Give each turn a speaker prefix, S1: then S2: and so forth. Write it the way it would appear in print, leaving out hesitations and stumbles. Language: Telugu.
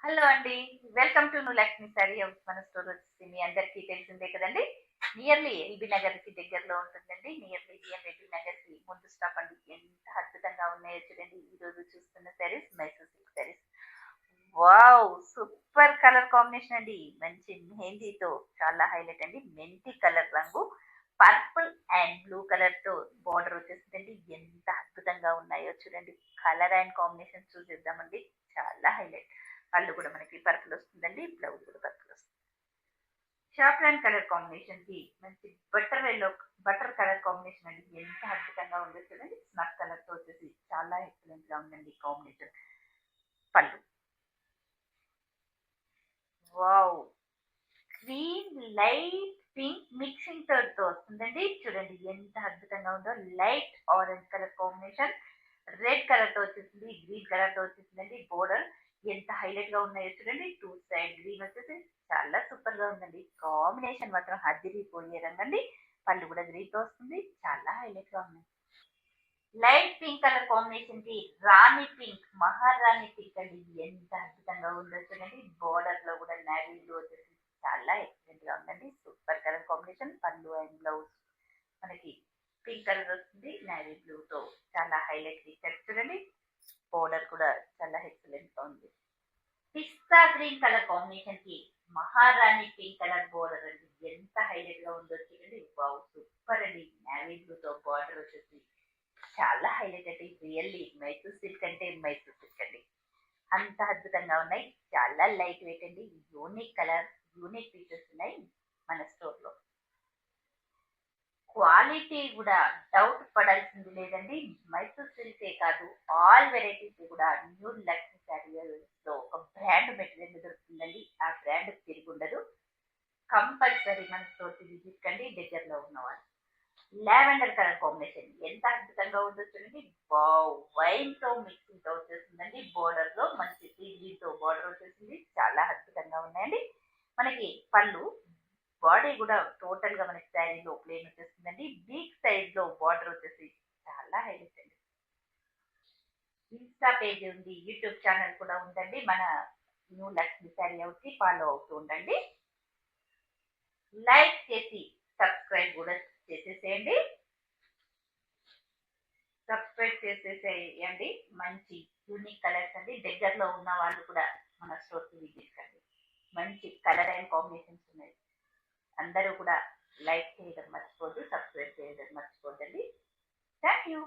S1: హలో అండి. Welcome to Lakshmi sorry house. మన స్టోర్ వచ్చేసి మీ అందరికీ తెలిసిందే కదండి. నియర్లీ ఎల్బీ నగర్ కి దగ్గరలో ఉంటుందండి. నియర్లీ ఎల్బీ నగర్ కి ముందు స్టాప్ అండి. ఎంత అద్భుతంగా ఉన్నాయో చూడండి. ఈ రోజు చూస్తున్న saris Mysore silk saris. Wow, super colour combination అండి. మంచి మెహందీతో చాలా హైలైట్ అండి. మెంతి కలర్ రంగు పర్పుల్ అండ్ బ్లూ కలర్ తో బార్డర్ వచ్చేసిందండి. ఎంత అద్భుతంగా ఉన్నాయో చూడండి. కలర్ అండ్ కాంబినేషన్ చూసేద్దామండి. చాలా హైలైట్. పళ్ళు కూడా మనకి పర్పుల్ వస్తుందండి. బ్లౌజ్ కూడా పర్పుల్ వస్తుంది. షార్ట్ అండ్ కలర్ కాంబినేషన్ కి మంచి బటర్ కలర్ కాంబినేషన్ అండి. ఎంత అద్భుతంగా ఉందో చూడండి. స్నఫ్ కలర్ తో వచ్చేసి చాలా ఎక్సలెంట్ గా ఉందండి కాంబినేషన్. పళ్ళు wow, green light pink mixing తో వస్తుందండి. చూడండి ఎంత అద్భుతంగా ఉందో. Light orange colour combination, red colour తో వచ్చేసింది, గ్రీన్ కలర్ తో వచ్చేసిందండి. బోర్డర్ ఎంత హైలైట్ గా ఉన్నాయో చూడండి. టూ సైడ్ గ్రీన్ వచ్చేసి చాలా సూపర్ గా ఉందండి. కాంబినేషన్ మాత్రం అదిరిపోయే రంగండి. పళ్ళు కూడా గ్రీన్ తో వస్తుంది. చాలా హైలైట్ గా ఉంది. లైట్ పింక్ కలర్ కాంబినేషన్ కి రాణి పింక్, మహారాణి పింక్ అండి. ఎంత అద్భుతంగా ఉందో చూడండి. బోర్డర్ లో కూడా నేవీ బ్లూ వచ్చేసి చాలా ఎక్సలెంట్ గా ఉందండి. Super colour combination. పళ్ళు అండ్ బ్లౌజ్ మనకి పింక్ కలర్ వస్తుంది నేవీ బ్లూ తో. చాలా హైలైట్ ఇచ్చారు చూడండి. బోర్డర్ కూడా చాలా ఎక్సలెంట్ గా ఉంది. పిస్తా గ్రీన్ కలర్ కాంబినేషన్ కి మహారాణి పింక్ కలర్ బోర్డర్ అండి. ఎంత హైలైట్ గా ఉందో చూడండి. వావ్, సూపర్ అండి. నేవీ బ్లూ తో బార్డర్ వచ్చేసి చాలా హైలైట్ అండి. రియల్లీ మైసూర్ సిల్క్ అంటే మైసూర్ సిల్క్ అండి. అంత అద్భుతంగా ఉన్నాయి. చాలా లైట్ వెయిట్ అండి. యూనిక్ కలర్, యూనిక్ పీసెస్ ఉన్నాయి మన స్టోర్ లో. క్వాలిటీ కూడా డౌట్ పడాల్సింది లేదండి. మైసూర్ సిల్కే కాదు, ఆల్ వెరైటీస్ కూడా న్యూ లక్ష్మి శారీస్ లో ఒక బ్రాండ్ మెటీరియల్ దొరుకుతుందండి. ఆ బ్రాండ్ తిరిగి ఉండదు. కంపల్సరీ మన స్టోర్ కి విజిట్ కండి దగ్గరలో ఉన్నవాళ్ళు. లావెండర్ కలర్ కాంబినేషన్ ఎంత అద్భుతంగా ఉందో చూడండి. వావ్, వైన్ తో మిక్సింగ్ తో వచ్చేసిందండి. బోర్డర్ లో మంచి గ్రీన్ తో బోర్డర్ వచ్చేసింది. చాలా అద్భుతంగా ఉన్నాయండి. మనకి పళ్ళు, బాడీ కూడా టోటల్ గా మనకి శారీలో ప్లేన్ వచ్చేస్తుందండి. బిగ్ సైజ్ లో బార్డర్ వచ్చేసి చాలా హైలైట్ అండి. ఇన్స్టా పేజ్ ఉంది, యూట్యూబ్ ఛానల్ కూడా ఉందండి. మన న్యూ లక్ష్మి శారీ హౌస్ కి ఫాలో అవుతూ ఉండండి. లైక్ చేసి సబ్స్క్రైబ్ కూడా చేసేసేయండి. సబ్స్క్రైబ్ చేసేసేయండి. మంచి యూనిక్ కలర్స్ అండి. దగ్గరలో ఉన్న వాళ్ళు కూడా మన స్టోర్ కి విజిట్ కండి. మంచి కలర్ అండ్ కాంబినేషన్స్ ఉన్నాయి. అందరూ కూడా లైక్ చేయడం మర్చిపోద్దు, సబ్స్క్రైబ్ చేయడం మర్చిపోద్దండి. Thank you.